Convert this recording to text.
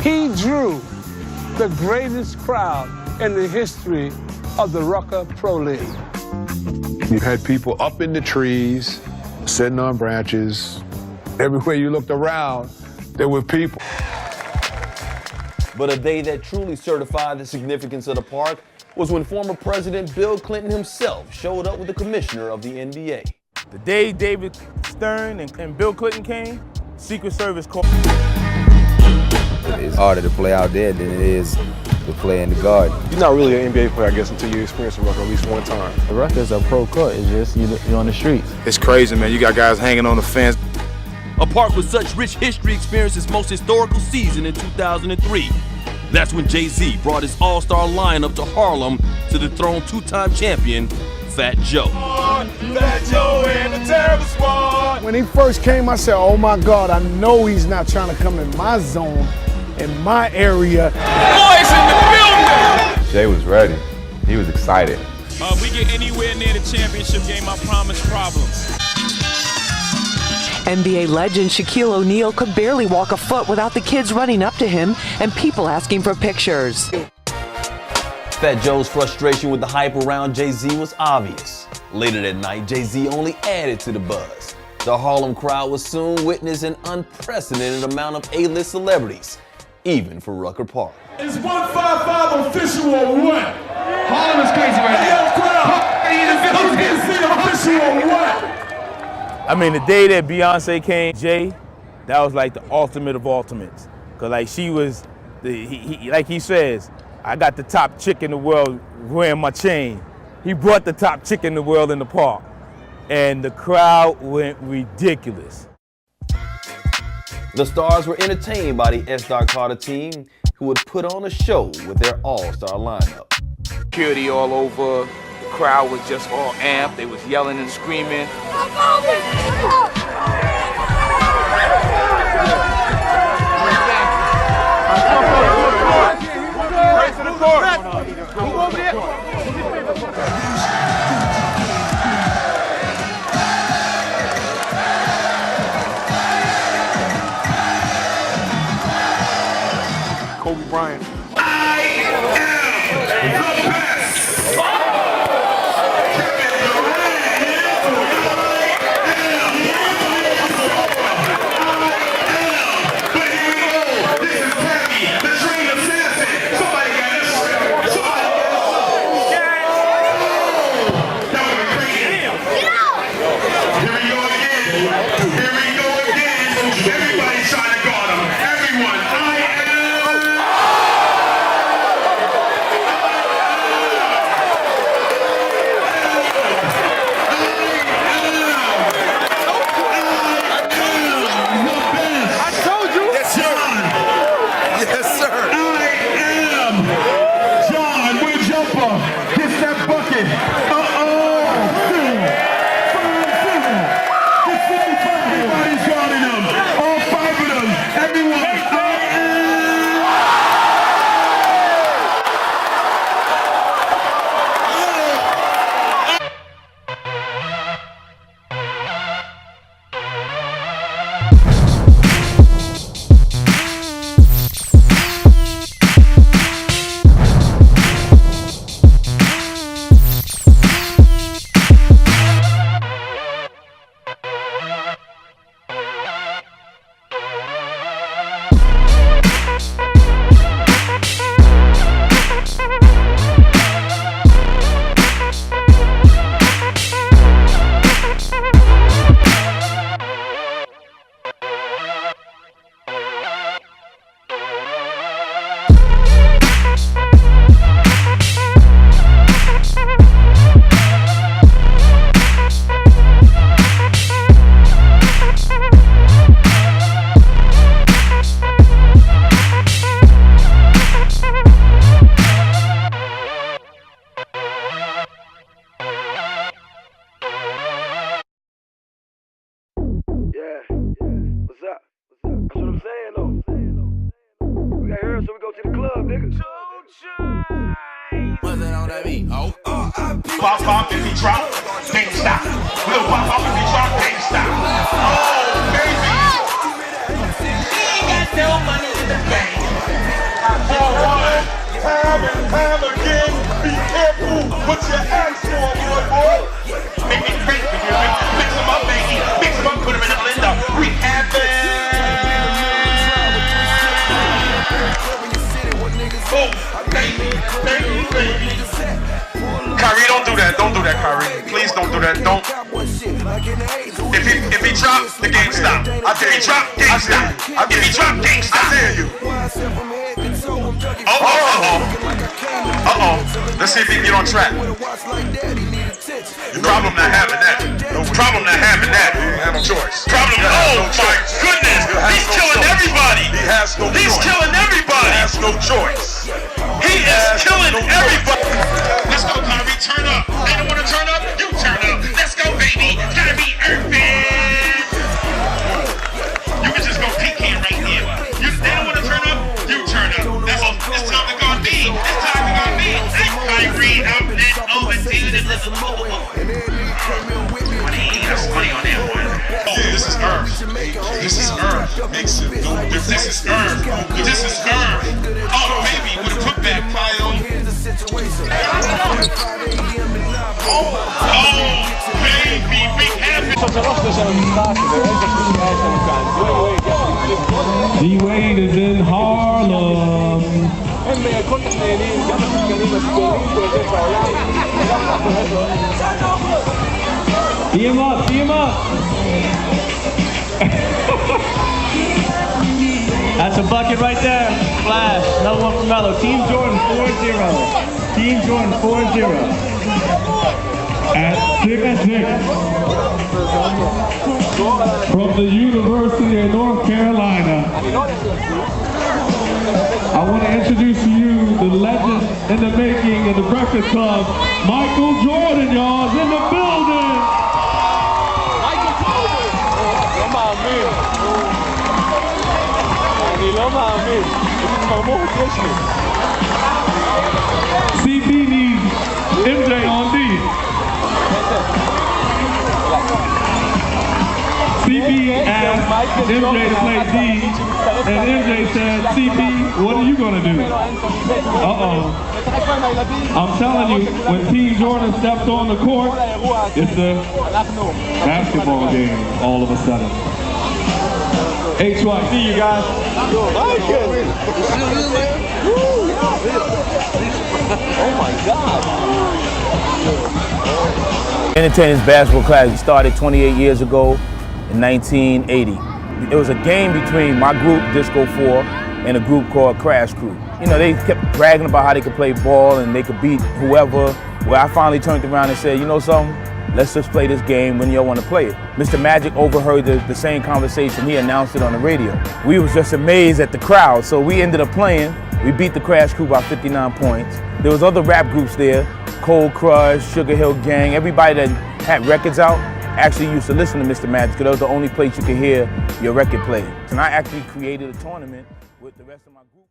He drew the greatest crowd in the history of the Rucker Pro League. You had people up in the trees, sitting on branches. Everywhere you looked around, there were people. But a day that truly certified the significance of the park was when former President Bill Clinton himself showed up with the commissioner of the NBA. The day David Stern and Bill Clinton came, Secret Service called. It's harder to play out there than it is to play in the garden. You're not really an NBA player, I guess, until you experience the Rucker at least one time. The Rucker is a pro court. It's just you're on the streets. It's crazy, man. You got guys hanging on the fence. A park with such rich history experienced its most historical season in 2003. That's when Jay-Z brought his all-star lineup to Harlem to dethrone two-time champion Fat Joe. Fat Joe and the terrible squad. When he first came, I said, oh my God, I know he's not trying to come in my zone, in my area. Boys in the building! Jay was ready. He was excited. If we get anywhere near the championship game, I promise problems. NBA legend Shaquille O'Neal could barely walk a foot without the kids running up to him and people asking for pictures. Fat Joe's frustration with the hype around Jay-Z was obvious. Later that night, Jay-Z only added to the buzz. The Harlem crowd would soon witness an unprecedented amount of A-list celebrities, even for Rucker Park. Is 155 official or what? Harlem is crazy right now. Official or what? I mean, the day that Beyonce came, Jay, that was like the ultimate of ultimates. Cause like she was, like he says, I got the top chick in the world wearing my chain. He brought the top chick in the world in the park. And the crowd went ridiculous. The stars were entertained by the S. Carter team, who would put on a show with their all-star lineup. Security all over, the crowd was just all amped, they was yelling and screaming. Kobe Bryant. Pop, pop, if he drop, can't stop. We'll pop up if he drop, can't stop. Oh, baby. He ain't got no money in the bank. time again, be careful what you ask for, boy. Mix them up, baby. Mix them up, put them in the blender. Rehab it. Oh, baby. Kyrie, don't do that. Don't do that, Kyrie. Please don't do that. Don't. If he drop, the game stop. If he drop, game stop. If he drop, game stop. I dare you. Let's see if he can get on track. Problem not having that. Problem not having that. He didn't have no choice. Problem. Oh my goodness. He's killing everybody. He has no choice. He's killing everybody. He has no choice. He is killing everybody. Let's go, Kyrie. Turn up. They don't want to turn up. You turn up. Let's go, baby. It's gotta be urban. You can just go pecan right here. They don't want to turn up. You turn up. That's all. It's time to go B. It's time to go B. Hey, Kyrie, out and over to the little mobile. That's funny on that one. Oh, this is Earth. This is Earth. Makes it no difference. This is Earth. This is Earth. Oh, baby, with a putback pile. Oh, baby, we have it. D-Wade is in Harlem. Tee him up, tee him up. That's a bucket right there. Flash. Another one from Melo. Team Jordan 4-0. Team Jordan 4-0. At 6-6. From the University of North Carolina. I want to introduce to you the legend in the making of the Breakfast Club, Michael Jordan, y'all, is in the building. Michael Jordan. CB needs MJ on D. CB asked MJ to play D, and MJ said, CB, what are you going to do? I'm telling you, when Team Jordan stepped on the court, it's a basketball game all of a sudden. HY, see you guys. Oh my God. Entertainment's basketball class started 28 years ago in 1980. It was a game between my group, Disco 4, and a group called Crash Crew. You know, they kept bragging about how they could play ball and they could beat whoever. Well, I finally turned around and said, you know something? Let's just play this game when y'all want to play it. Mr. Magic overheard the same conversation. He announced it on the radio. We was just amazed at the crowd, so we ended up playing. We beat the Crash Crew by 59 points. There was other rap groups there, Cold Crush, Sugar Hill Gang, everybody that had records out actually used to listen to Mr. Magic because that was the only place you could hear your record played. And I actually created a tournament with the rest of my group.